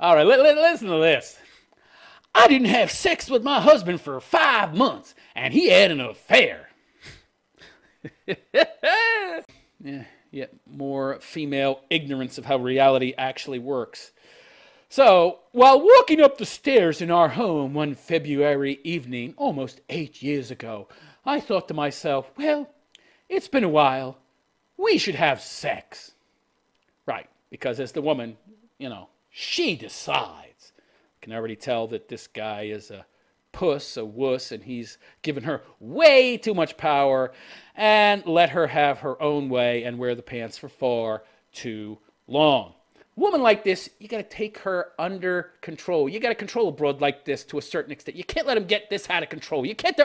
All right, listen to this. I didn't have sex with my husband for 5 months, and he had an affair. Yeah, more female ignorance of how reality actually works. So, while walking up the stairs in our home one February evening, almost 8 years ago, I thought to myself, well, it's been a while. We should have sex. Right, because as the woman, she decides. I can already tell that this guy is a puss, a wuss, and he's given her way too much power and let her have her own way and wear the pants for far too long. A woman like this, you got to take her under control. You got to control a broad like this to a certain extent. You can't let him get this out of control. You can't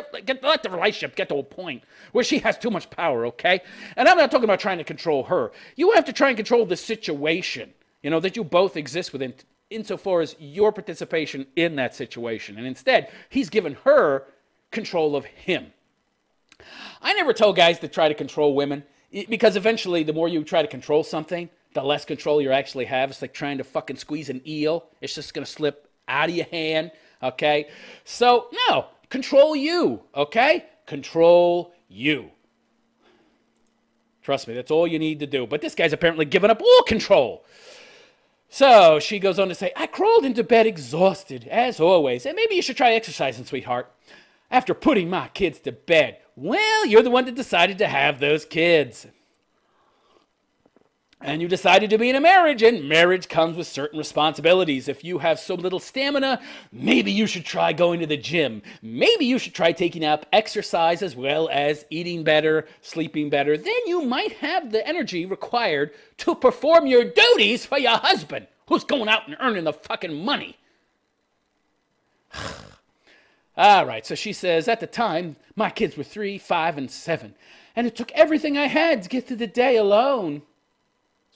let the relationship get to a point where she has too much power, okay? And I'm not talking about trying to control her. You have to try and control the situation, that you both exist within, insofar as your participation in that situation. And instead, he's given her control of him. I never tell guys to try to control women, because eventually the more you try to control something, the less control you actually have. It's like trying to fucking squeeze an eel. It's just going to slip out of your hand, okay? So, no, control you, okay? Control you. Trust me, that's all you need to do. But this guy's apparently given up all control. So she goes on to say, I crawled into bed exhausted, as always. And maybe you should try exercising, sweetheart. After putting my kids to bed. Well, you're the one that decided to have those kids. And you decided to be in a marriage, and marriage comes with certain responsibilities. If you have so little stamina, maybe you should try going to the gym. Maybe you should try taking up exercise as well as eating better, sleeping better. Then you might have the energy required to perform your duties for your husband, who's going out and earning the fucking money. All right, so she says, at the time, my kids were 3, 5, and 7. And it took everything I had to get through the day alone.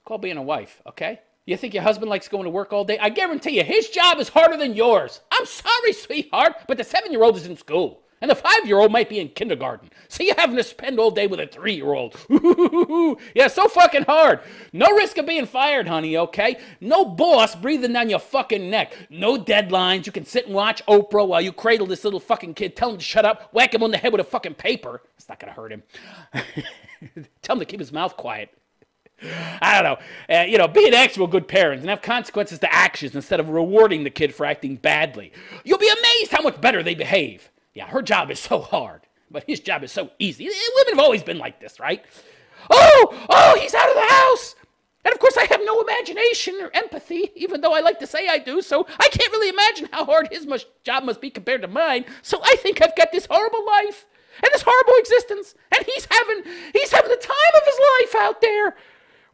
Called being a wife, okay? You think your husband likes going to work all day? I guarantee you, his job is harder than yours. I'm sorry, sweetheart, but the 7-year-old is in school, and the 5-year-old might be in kindergarten. So you're having to spend all day with a 3-year-old. Yeah, so fucking hard. No risk of being fired, honey, okay? No boss breathing down your fucking neck. No deadlines. You can sit and watch Oprah while you cradle this little fucking kid. Tell him to shut up. Whack him on the head with a fucking paper. It's not going to hurt him. Tell him to keep his mouth quiet. I don't know. Be an actual good parent and have consequences to actions instead of rewarding the kid for acting badly. You'll be amazed how much better they behave. Yeah, her job is so hard, but his job is so easy. Women have always been like this, right? Oh, he's out of the house. And of course, I have no imagination or empathy, even though I like to say I do, so I can't really imagine how hard his job must be compared to mine. So I think I've got this horrible life and this horrible existence, and he's having the time of his life out there.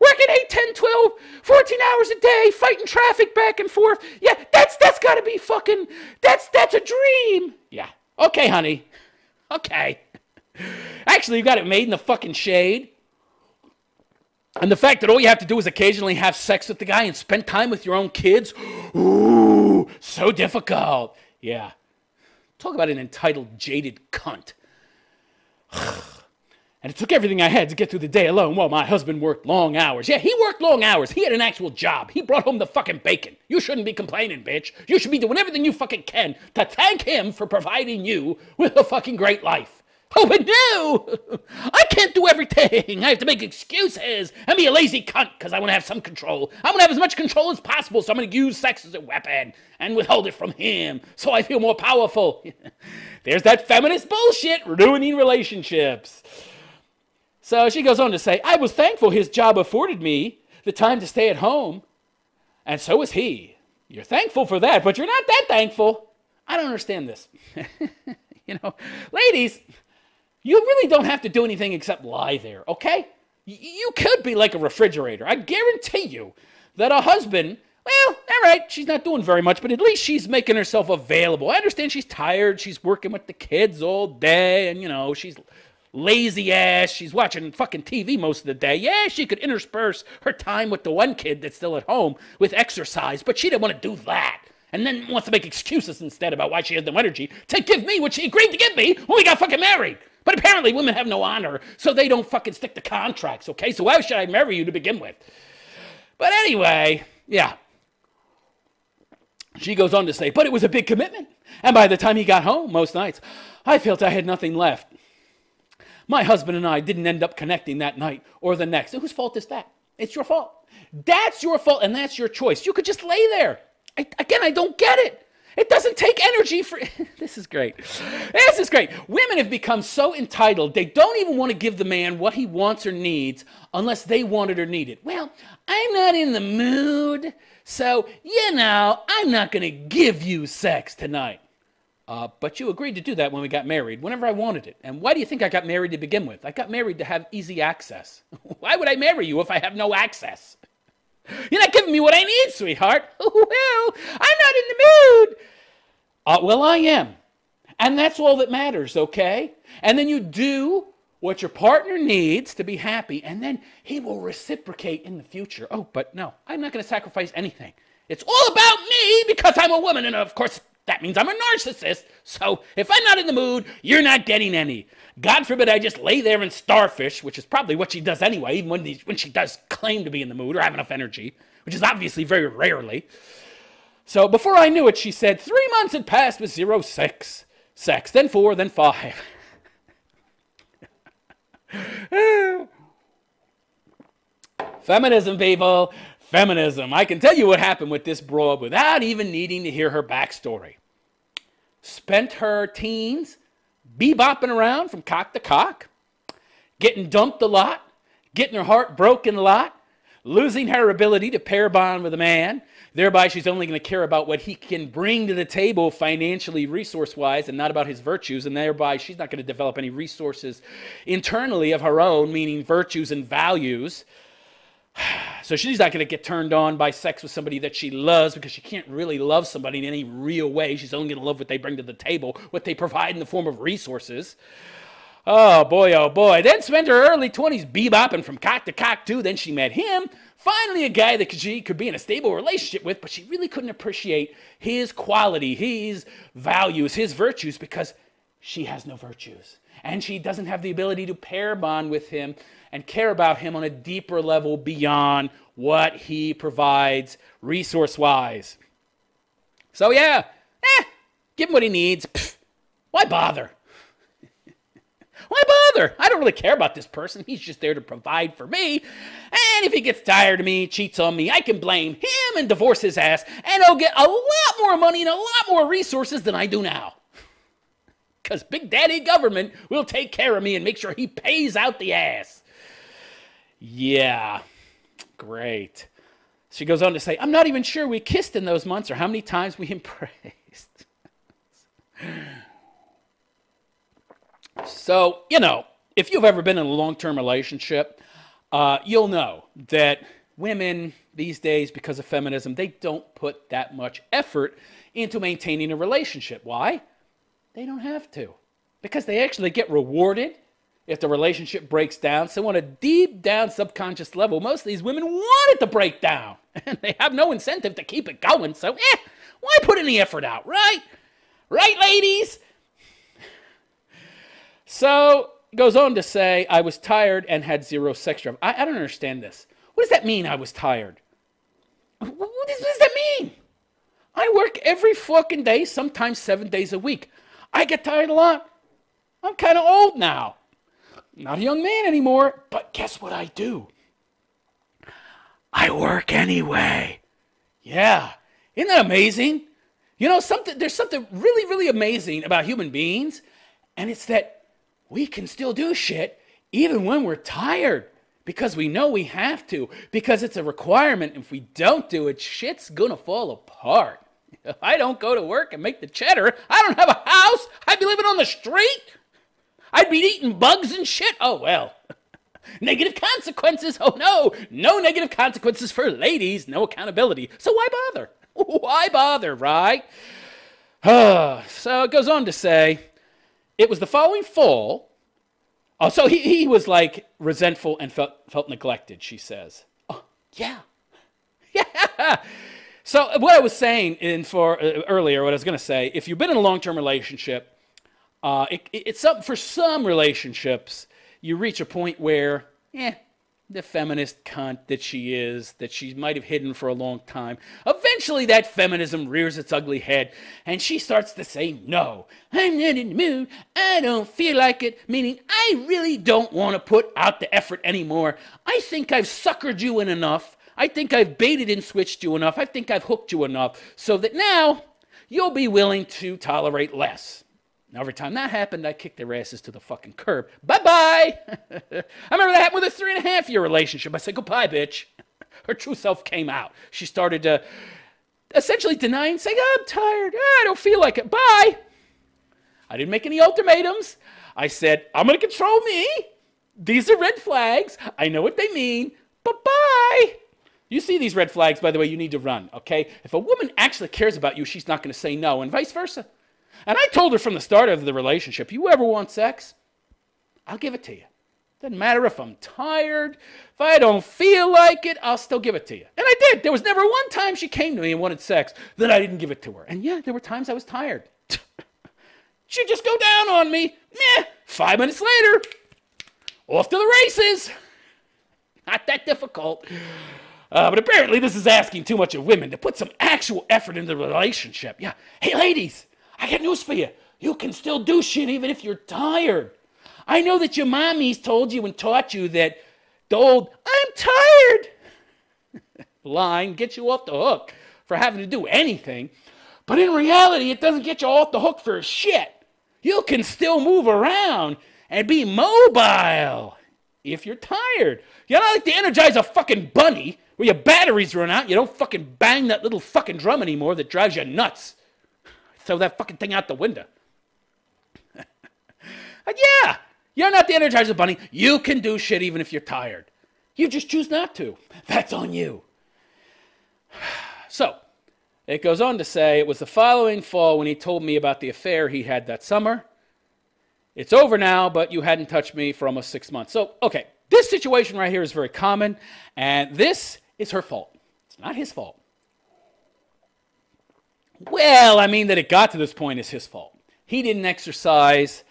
Working 8, 10, 12, 14 hours a day, fighting traffic back and forth. Yeah, that's got to be fucking, that's a dream. Yeah, okay, honey. Okay. Actually, you got it made in the fucking shade. And the fact that all you have to do is occasionally have sex with the guy and spend time with your own kids. Ooh, so difficult. Yeah. Talk about an entitled, jaded cunt. And it took everything I had to get through the day alone while my husband worked long hours. Yeah, he worked long hours. He had an actual job. He brought home the fucking bacon. You shouldn't be complaining, bitch. You should be doing everything you fucking can to thank him for providing you with a fucking great life. Oh, but no! I can't do everything. I have to make excuses and be a lazy cunt because I want to have some control. I want to have as much control as possible, so I'm going to use sex as a weapon and withhold it from him so I feel more powerful. There's that feminist bullshit ruining relationships. So she goes on to say, I was thankful his job afforded me the time to stay at home, and so was he. You're thankful for that, but you're not that thankful. I don't understand this. Ladies, you really don't have to do anything except lie there, okay? You could be like a refrigerator. I guarantee you that a husband, well, all right, she's not doing very much, but at least she's making herself available. I understand she's tired. She's working with the kids all day, and, she's lazy ass. She's watching fucking TV most of the day. Yeah, she could intersperse her time with the one kid that's still at home with exercise, but she didn't want to do that. And then wants to make excuses instead about why she has no energy to give me what she agreed to give me when we got fucking married. But apparently women have no honor, so they don't fucking stick to contracts, okay? So why should I marry you to begin with? But anyway, yeah. She goes on to say, but it was a big commitment. And by the time he got home, most nights, I felt I had nothing left. My husband and I didn't end up connecting that night or the next. Whose fault is that? It's your fault. That's your fault, and that's your choice. You could just lay there. I don't get it. It doesn't take energy for... This is great. This is great. Women have become so entitled, they don't even want to give the man what he wants or needs unless they want it or need it. Well, I'm not in the mood, so, I'm not going to give you sex tonight. But you agreed to do that when we got married, whenever I wanted it. And why do you think I got married to begin with? I got married to have easy access. Why would I marry you if I have no access? You're not giving me what I need, sweetheart. Well, I'm not in the mood. Well, I am. And that's all that matters, okay? And then you do what your partner needs to be happy, and then he will reciprocate in the future. Oh, but no, I'm not going to sacrifice anything. It's all about me because I'm a woman, and of course, that means I'm a narcissist. So if I'm not in the mood, you're not getting any. God forbid I just lay there and starfish, which is probably what she does anyway, even when she does claim to be in the mood or have enough energy, which is obviously very rarely. So before I knew it, she said, 3 months had passed with 0 sex, then 4, then 5. Feminism, people. Feminism. I can tell you what happened with this broad without even needing to hear her backstory. Spent her teens bebopping around from cock to cock, getting dumped a lot, getting her heart broken a lot, losing her ability to pair bond with a man. Thereby, she's only going to care about what he can bring to the table financially, resource-wise, and not about his virtues. And thereby, she's not going to develop any resources internally of her own, meaning virtues and values. So she's not going to get turned on by sex with somebody that she loves because she can't really love somebody in any real way. She's only going to love what they bring to the table, what they provide in the form of resources. Oh, boy, oh, boy. Then spent her early 20s bebopping from cock to cock, too. Then she met him. Finally, a guy that she could be in a stable relationship with, but she really couldn't appreciate his quality, his values, his virtues, because she has no virtues. And she doesn't have the ability to pair bond with him and care about him on a deeper level beyond what he provides resource-wise. So yeah, give him what he needs. Pfft, why bother? Why bother? I don't really care about this person. He's just there to provide for me. And if he gets tired of me, cheats on me, I can blame him and divorce his ass, and he'll get a lot more money and a lot more resources than I do now. Because Big Daddy Government will take care of me and make sure he pays out the ass. Yeah, great. She goes on to say, I'm not even sure we kissed in those months or how many times we embraced. So, if you've ever been in a long-term relationship, you'll know that women these days, because of feminism, they don't put that much effort into maintaining a relationship. Why? They don't have to. Because they actually get rewarded if the relationship breaks down. So on a deep down subconscious level, most of these women want it to break down. And they have no incentive to keep it going. So, why put any effort out, right? Right, ladies? So, it goes on to say, I was tired and had 0 sex drive. I don't understand this. What does that mean, I was tired? What does that mean? I work every fucking day, sometimes 7 days a week. I get tired a lot. I'm kind of old now. Not a young man anymore, but guess what I do? I work anyway. Yeah. Isn't that amazing? There's something really, really amazing about human beings, and it's that we can still do shit even when we're tired because we know we have to, because it's a requirement. If we don't do it, shit's gonna fall apart. If I don't go to work and make the cheddar, I don't have a house. I'd be living on the street. I'd be eating bugs and shit. Oh, well. Negative consequences. Oh, no. No negative consequences for ladies. No accountability. So why bother? Why bother, right? So it goes on to say, it was the following fall. Oh, so he was like resentful and felt neglected, she says. Oh, yeah. Yeah. So what I was saying earlier, what I was going to say, if you've been in a long-term relationship, it's something for some relationships, you reach a point where, the feminist cunt that she might have hidden for a long time. Eventually that feminism rears its ugly head and she starts to say, no, I'm not in the mood, I don't feel like it, meaning I really don't want to put out the effort anymore. I think I've suckered you in enough. I think I've baited and switched you enough. I think I've hooked you enough so that now you'll be willing to tolerate less. Now, every time that happened, I kicked their asses to the fucking curb. Bye-bye. I remember that happened with a 3.5-year relationship. I said, goodbye, bitch. Her true self came out. She started to essentially deny and say, oh, I'm tired. I don't feel like it. Bye. I didn't make any ultimatums. I said, I'm going to control me. These are red flags. I know what they mean. Bye-bye. You see these red flags, by the way, you need to run, okay? If a woman actually cares about you, she's not going to say no, and vice versa. And I told her from the start of the relationship, you ever want sex, I'll give it to you. Doesn't matter if I'm tired, if I don't feel like it, I'll still give it to you. And I did. There was never one time she came to me and wanted sex that I didn't give it to her. And yeah, there were times I was tired. She'd just go down on me. 5 minutes later, off to the races. Not that difficult. But apparently this is asking too much of women to put some actual effort into the relationship. Yeah. Hey, ladies, I got news for you. You can still do shit even if you're tired. I know that your mommies told you and taught you that the old, I'm tired line gets you off the hook for having to do anything. But in reality, it doesn't get you off the hook for shit. You can still move around and be mobile if you're tired. You're not like to energize a fucking bunny where your batteries run out. You don't fucking bang that little fucking drum anymore that drives you nuts. Throw that fucking thing out the window. Yeah, you're not the Energizer Bunny. You can do shit even if you're tired. You just choose not to. That's on you. So, it goes on to say, it was the following fall when he told me about the affair he had that summer. It's over now, but you hadn't touched me for almost 6 months. So, okay, this situation right here is very common, and this is her fault. It's not his fault. Well, I mean that it got to this point is his fault. He didn't exercise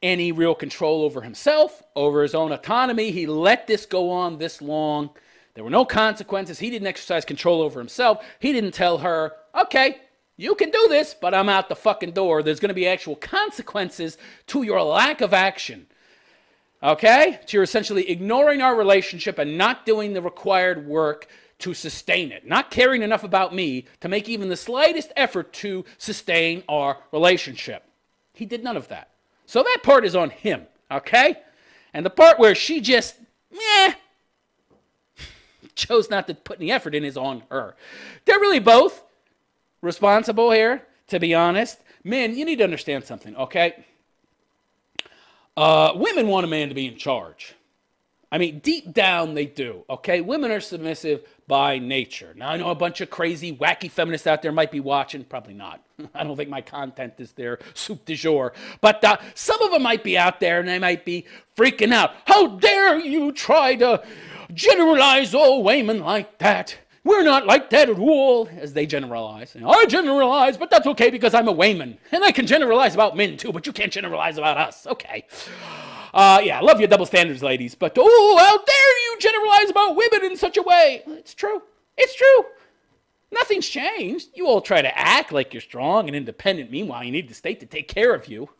any real control over himself, over his own autonomy. He let this go on this long. There were no consequences. He didn't exercise control over himself. He didn't tell her, okay, you can do this, but I'm out the fucking door. There's going to be actual consequences to your lack of action. Okay? So you're essentially ignoring our relationship and not doing the required work to sustain it. Not caring enough about me to make even the slightest effort to sustain our relationship. He did none of that. So that part is on him, okay? And the part where she just, chose not to put any effort in is on her. They're really both responsible here, to be honest. Men, you need to understand something, okay? Women want a man to be in charge. I mean, deep down they do, okay? Women are submissive by nature. Now, I know a bunch of crazy, wacky feminists out there might be watching. Probably not. I don't think my content is their soup du jour. But some of them might be out there and they might be freaking out. How dare you try to generalize all women like that? We're not like that at all, as they generalize. And I generalize, but that's okay because I'm a Wayman. And I can generalize about men too, but you can't generalize about us. Okay. Yeah, I love your double standards, ladies. But, oh, how dare you generalize about women in such a way? It's true. It's true. Nothing's changed. You all try to act like you're strong and independent. Meanwhile, you need the state to take care of you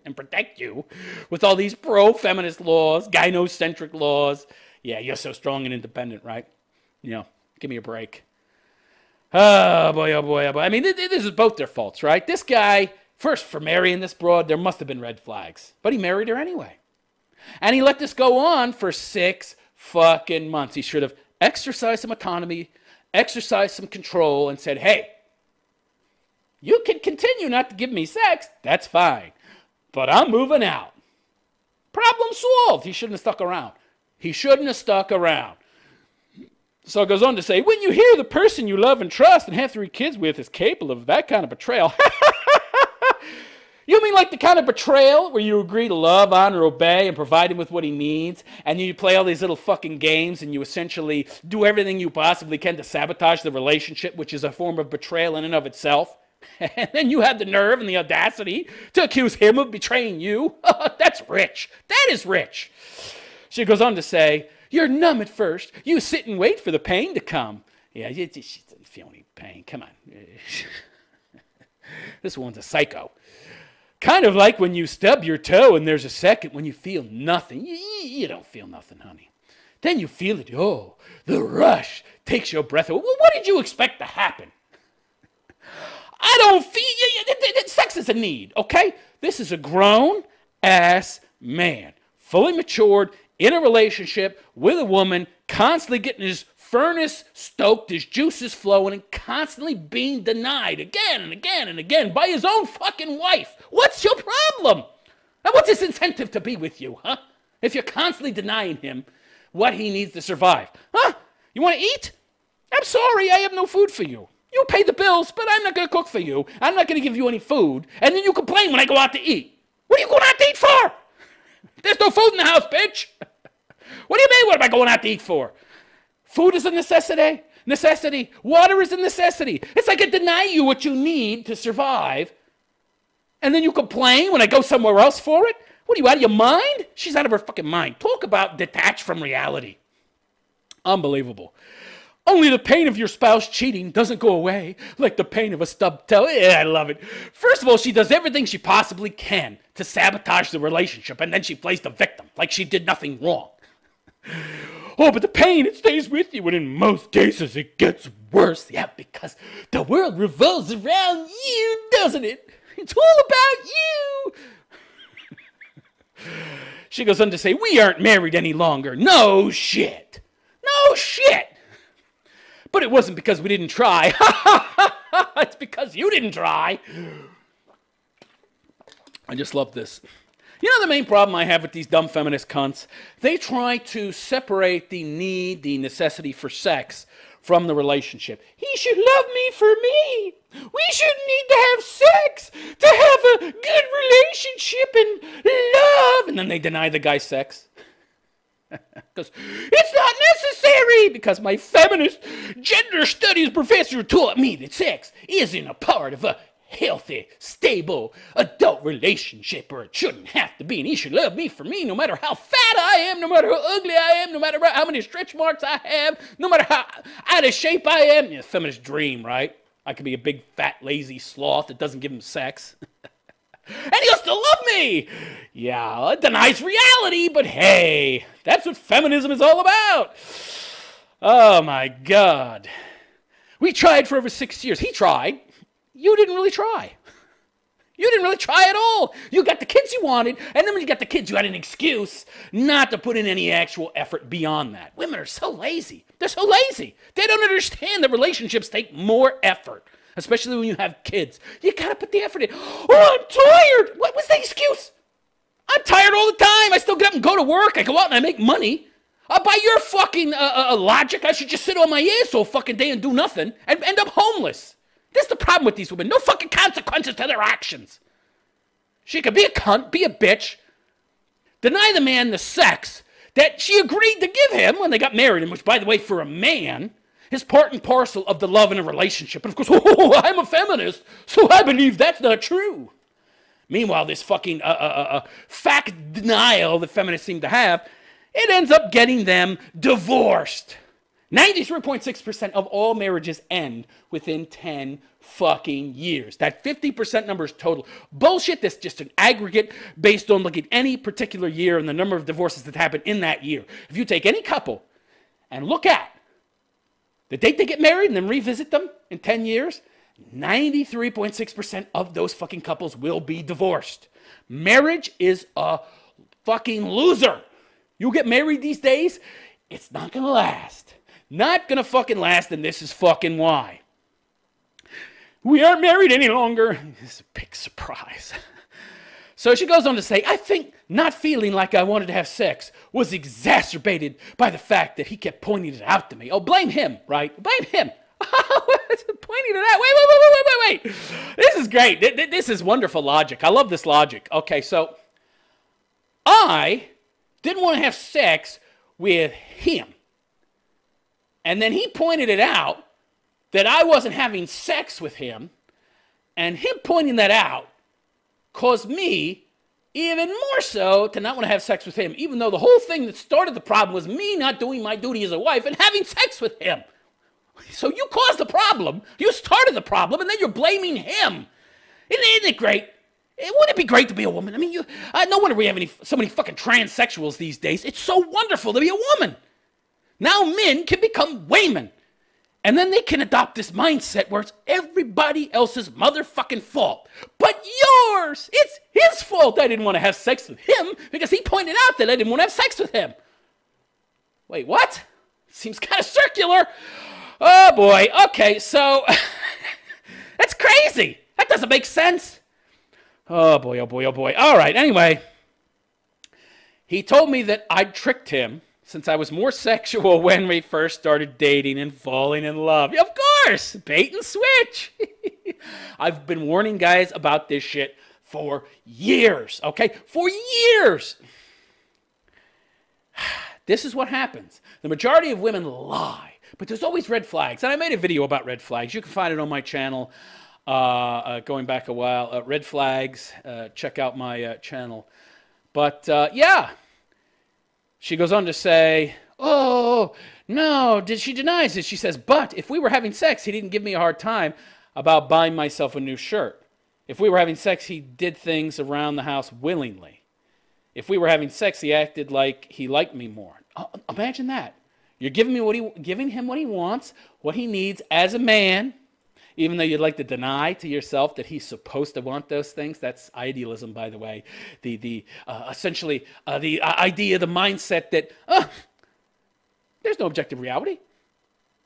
and protect you with all these pro-feminist laws, gynocentric laws. Yeah, you're so strong and independent, right? You know, give me a break. Oh, boy, oh, boy, oh, boy. I mean, this is both their faults, right? This guy, first, for marrying this broad, there must have been red flags. But he married her anyway. And he let this go on for 6 fucking months. He should have exercised some autonomy, exercised some control, and said, hey, you can continue not to give me sex. That's fine. But I'm moving out. Problem solved. He shouldn't have stuck around. He shouldn't have stuck around. So it goes on to say, when you hear the person you love and trust and have 3 kids with is capable of that kind of betrayal, you mean like the kind of betrayal where you agree to love, honor, obey, and provide him with what he needs, and you play all these little fucking games, and you essentially do everything you possibly can to sabotage the relationship, which is a form of betrayal in and of itself? And then you have the nerve and the audacity to accuse him of betraying you? That's rich. That is rich. She goes on to say, You're numb at first. You sit and wait for the pain to come. Yeah, she doesn't feel any pain. Come on. This one's a psycho. Kind of like when you stub your toe and there's a second when you feel nothing. You don't feel nothing, honey. Then you feel it. Oh, the rush takes your breath away. Well, what did you expect to happen? I don't feel... Sex is a need, okay? This is a grown-ass man, fully matured, in a relationship with a woman, constantly getting his furnace stoked, his juices flowing, and constantly being denied again and again and again by his own fucking wife. What's your problem? And what's his incentive to be with you, huh? If you're constantly denying him what he needs to survive. Huh? You want to eat? I'm sorry, I have no food for you. You pay the bills, but I'm not going to cook for you. I'm not going to give you any food. And then you complain when I go out to eat. What are you going out to eat for? There's no food in the house, bitch. What do you mean, what am I going out to eat for? Food is a necessity. Necessity. Water is a necessity. It's like I deny you what you need to survive. And then you complain when I go somewhere else for it? What are you, out of your mind? She's out of her fucking mind. Talk about detached from reality. Unbelievable. Only the pain of your spouse cheating doesn't go away like the pain of a stubbed toe. Yeah, I love it. First of all, she does everything she possibly can to sabotage the relationship, and then she plays the victim like she did nothing wrong. Oh, but the pain, it stays with you, and in most cases, it gets worse. Yeah, because the world revolves around you, doesn't it? It's all about you. She goes on to say, we aren't married any longer. No shit. No shit. But it wasn't because we didn't try. It's because you didn't try. I just love this. You know the main problem I have with these dumb feminist cunts? They try to separate the need, the necessity for sex from the relationship. He should love me for me. We shouldn't need to have sex to have a good relationship and love. And then they deny the guy sex. Because it's not necessary, because my feminist gender studies professor taught me that sex isn't a part of a healthy, stable, adult relationship, or it shouldn't have to be, and he should love me for me no matter how fat I am, no matter how ugly I am, no matter how many stretch marks I have, no matter how out of shape I am. Yeah, feminist dream, right? I could be a big, fat, lazy sloth that doesn't give him sex. And he'll still love me. Yeah, it denies reality, but hey, that's what feminism is all about. Oh, my God. We tried for over 6 years. He tried. You didn't really try. You didn't really try at all. You got the kids you wanted, and then when you got the kids, you had an excuse not to put in any actual effort beyond that. Women are so lazy. They're so lazy. They don't understand that relationships take more effort. Especially when you have kids. You gotta put the effort in. Oh, I'm tired. What was the excuse? I'm tired all the time. I still get up and go to work. I go out and I make money. By your fucking logic, I should just sit on my ass all fucking day and do nothing and end up homeless. That's the problem with these women. No fucking consequences to their actions. She could be a cunt, be a bitch, deny the man the sex that she agreed to give him when they got married, and which, by the way, for a man, is part and parcel of the love in a relationship. And of course, oh, I'm a feminist, so I believe that's not true. Meanwhile, this fucking fact denial that feminists seem to have, it ends up getting them divorced. 93.6% of all marriages end within 10 fucking years. That 50% number is total bullshit. That's just an aggregate based on looking at any particular year and the number of divorces that happen in that year. If you take any couple and look at the date they get married and then revisit them in 10 years, 93.6% of those fucking couples will be divorced. Marriage is a fucking loser. You get married these days, it's not going to last. Not going to fucking last, and this is fucking why. We aren't married any longer. This is a big surprise. So she goes on to say, I think not feeling like I wanted to have sex was exacerbated by the fact that he kept pointing it out to me. Oh, blame him, right? Blame him. Pointing it out. Wait. This is great. This is wonderful logic. I love this logic. Okay, so I didn't want to have sex with him. And then he pointed it out that I wasn't having sex with him. And him pointing that out caused me even more so to not want to have sex with him, even though the whole thing that started the problem was me not doing my duty as a wife and having sex with him. So you caused the problem, you started the problem, and then you're blaming him. Isn't it great? Wouldn't it be great to be a woman? I mean, no wonder we have so many fucking transsexuals these days. It's so wonderful to be a woman. Now men can become women. And then they can adopt this mindset where it's everybody else's motherfucking fault. But yours! It's his fault I didn't want to have sex with him because he pointed out that I didn't want to have sex with him. Wait, what? Seems kind of circular. Oh boy. Okay, so that's crazy. That doesn't make sense. Oh boy, oh boy, oh boy. All right, anyway. He told me that I tricked him since I was more sexual when we first started dating and falling in love. Of course, bait and switch. I've been warning guys about this shit for years, okay? For years. This is what happens. The majority of women lie, but there's always red flags. And I made a video about red flags. You can find it on my channel going back a while. Red flags, check out my channel. But yeah. She goes on to say, oh, no, she denies it. She says, but if we were having sex, he didn't give me a hard time about buying myself a new shirt. If we were having sex, he did things around the house willingly. If we were having sex, he acted like he liked me more. Imagine that. You're giving him what he wants, what he needs as a man, even though you'd like to deny to yourself that he's supposed to want those things. That's idealism, by the way. Essentially, the idea, the mindset that there's no objective reality.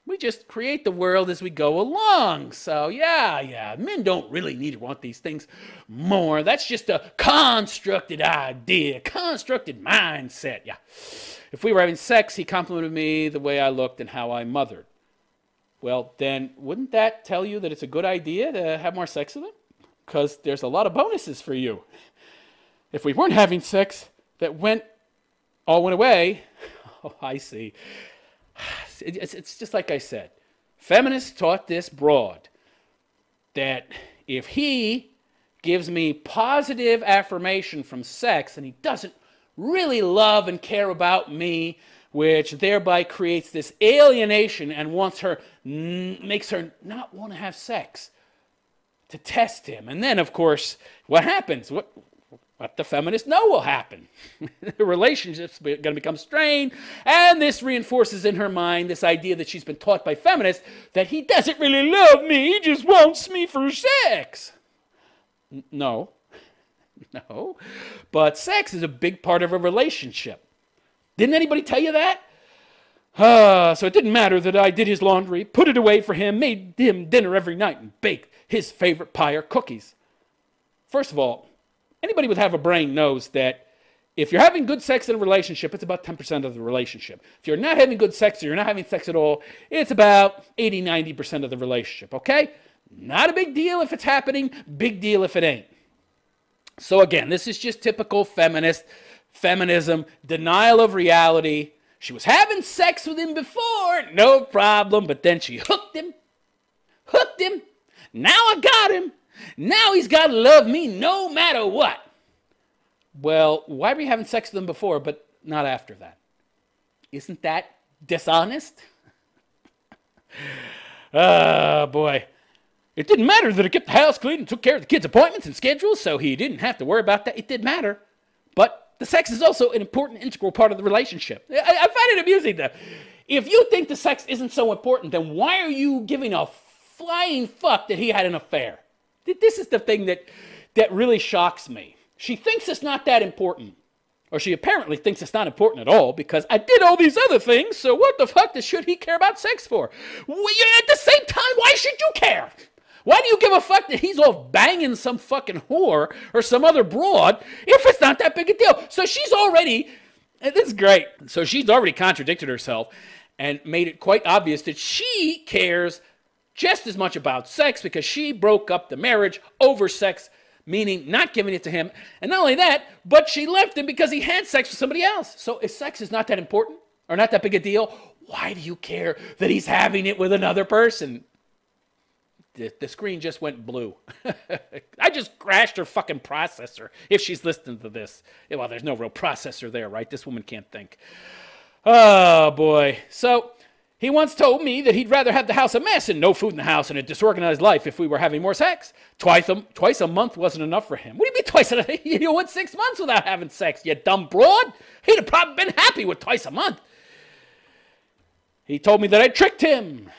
We just create the world as we go along. So, yeah, men don't really need to want these things more. That's just a constructed idea, constructed mindset, yeah. If we were having sex, he complimented me the way I looked and how I mothered. Well, then, wouldn't that tell you that it's a good idea to have more sex with him? Because there's a lot of bonuses for you. If we weren't having sex, that all went away. Oh, I see. It's just like I said. Feminists taught this broad that if he gives me positive affirmation from sex and he doesn't really love and care about me, which thereby creates this alienation and makes her not want to have sex, to test him. And then, of course, what happens? What the feminists know will happen. The relationship's going to become strained, and this reinforces in her mind this idea that she's been taught by feminists that he doesn't really love me, he just wants me for sex. No. But sex is a big part of a relationship. Didn't anybody tell you that? So it didn't matter that I did his laundry, put it away for him, made him dinner every night, and baked his favorite pie or cookies. First of all, anybody with half a brain knows that if you're having good sex in a relationship, it's about 10% of the relationship. If you're not having good sex or you're not having sex at all, it's about 80, 90% of the relationship, okay? Not a big deal if it's happening, big deal if it ain't. So again, this is just typical feminism, denial of reality. She was having sex with him before, no problem, but then she hooked him. Now I got him. Now he's got to love me no matter what. Well, why were you having sex with him before, but not after that? Isn't that dishonest? Oh, boy. It didn't matter that I kept the house clean and took care of the kids' appointments and schedules, so he didn't have to worry about that. It did matter. But the sex is also an important, integral part of the relationship. I find it amusing, though. If you think the sex isn't so important, then why are you giving a flying fuck that he had an affair? This is the thing that really shocks me. She thinks it's not that important. Or she apparently thinks it's not important at all because I did all these other things, so what the fuck should he care about sex for? Well, at the same time, why should you care? Why do you give a fuck that he's off banging some fucking whore or some other broad if it's not that big a deal? So she's already, this is great, so she's already contradicted herself and made it quite obvious that she cares just as much about sex because she broke up the marriage over sex, meaning not giving it to him. And not only that, but she left him because he had sex with somebody else. So if sex is not that important or not that big a deal, why do you care that he's having it with another person? The screen just went blue. I just crashed her fucking processor if she's listening to this. Well, there's no real processor there, right? This woman can't think. Oh, boy. So he once told me that he'd rather have the house a mess and no food in the house and a disorganized life if we were having more sex. Twice a month wasn't enough for him. What do you mean twice a month? You went 6 months without having sex, you dumb broad. He'd have probably been happy with twice a month. He told me that I tricked him,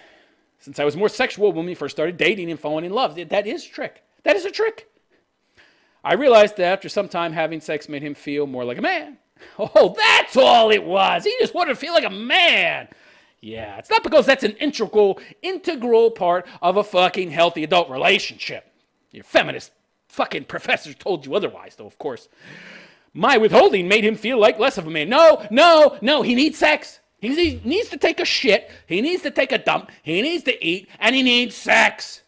since I was more sexual when we first started dating and falling in love. That is a trick. That is a trick. I realized that after some time, having sex made him feel more like a man. Oh, that's all it was. He just wanted to feel like a man. Yeah, it's not because that's an integral part of a fucking healthy adult relationship. Your feminist fucking professors told you otherwise, though, of course. My withholding made him feel like less of a man. No, he needs sex. He needs to take a shit. He needs to take a dump. He needs to eat, and he needs sex.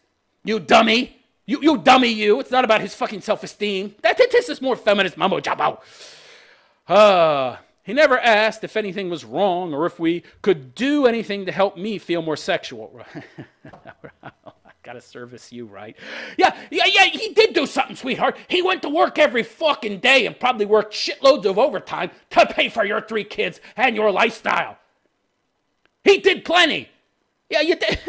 You dummy. You dummy, you. It's not about his fucking self-esteem. This is more feminist mumbo jumbo. He never asked if anything was wrong or if we could do anything to help me feel more sexual. I gotta service you, right? Yeah, he did do something, sweetheart. He went to work every fucking day and probably worked shitloads of overtime to pay for your 3 kids and your lifestyle. He did plenty. Yeah, you did.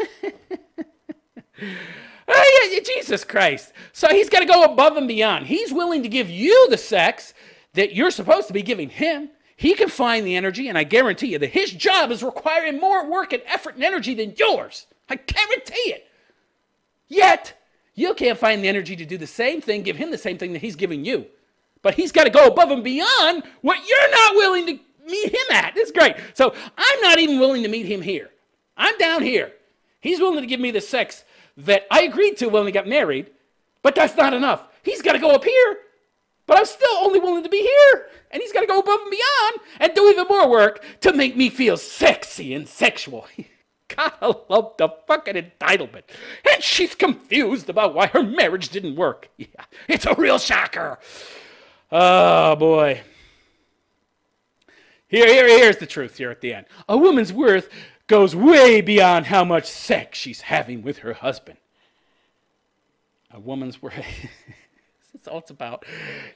Jesus Christ. So he's got to go above and beyond. He's willing to give you the sex that you're supposed to be giving him. He can find the energy, and I guarantee you that his job is requiring more work and effort and energy than yours. I guarantee it. Yet, you can't find the energy to do the same thing, give him the same thing that he's giving you. But he's got to go above and beyond what you're not willing to meet him at. It's great. So I'm not even willing to meet him here. I'm down here. He's willing to give me the sex that I agreed to when we got married, but that's not enough. He's got to go up here, but I'm still only willing to be here. And he's got to go above and beyond and do even more work to make me feel sexy and sexual. God, I love the fucking entitlement. And she's confused about why her marriage didn't work. Yeah, it's a real shocker. Oh, boy. Here's the truth here at the end. A woman's worth goes way beyond how much sex she's having with her husband. A woman's worth. That's all it's about.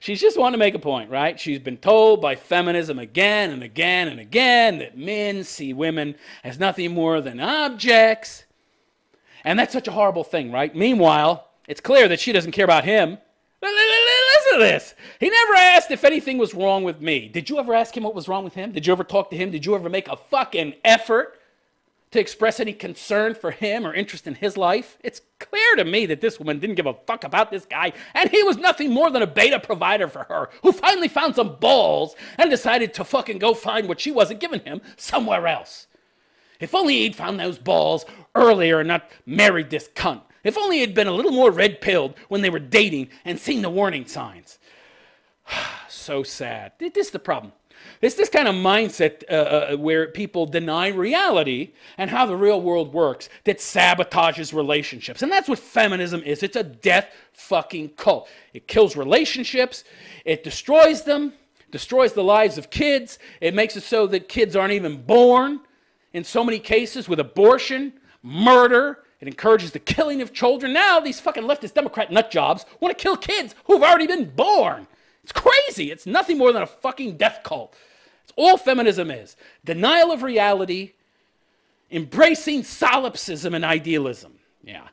She's just wanting to make a point, right? She's been told by feminism again and again and again that men see women as nothing more than objects. And that's such a horrible thing, right? Meanwhile, it's clear that she doesn't care about him. Listen to this. He never asked if anything was wrong with me. Did you ever ask him what was wrong with him? Did you ever talk to him? Did you ever make a fucking effort to express any concern for him or interest in his life? It's clear to me that this woman didn't give a fuck about this guy, and he was nothing more than a beta provider for her, who finally found some balls and decided to fucking go find what she wasn't giving him somewhere else. If only he'd found those balls earlier and not married this cunt. If only he'd been a little more red-pilled when they were dating and seen the warning signs. So sad. This is the problem. It's this kind of mindset where people deny reality and how the real world works that sabotages relationships. And that's what feminism is. It's a death fucking cult. It kills relationships. It destroys them. Destroys the lives of kids. It makes it so that kids aren't even born. In so many cases with abortion, murder. It encourages the killing of children. Now these fucking leftist Democrat nut jobs want to kill kids who've already been born. It's crazy. It's nothing more than a fucking death cult. It's all feminism is. Denial of reality, embracing solipsism and idealism. Yeah.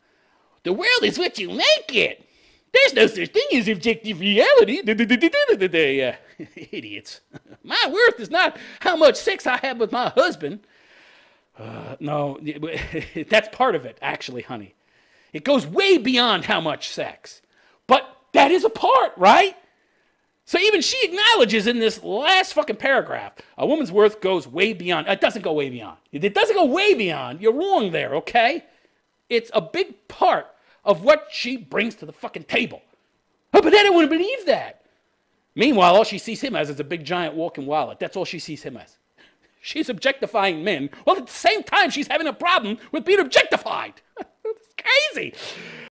The world is what you make it. There's no such thing as objective reality. Idiots. My worth is not how much sex I have with my husband. No, that's part of it, actually, honey. It goes way beyond how much sex. But that is a part, right? So even she acknowledges in this last fucking paragraph, a woman's worth goes way beyond. It doesn't go way beyond. It doesn't go way beyond. You're wrong there, okay? It's a big part of what she brings to the fucking table. Oh, but I don't want to believe that. Meanwhile, all she sees him as is a big giant walking wallet. That's all she sees him as. She's objectifying men, while at the same time she's having a problem with being objectified. It's crazy.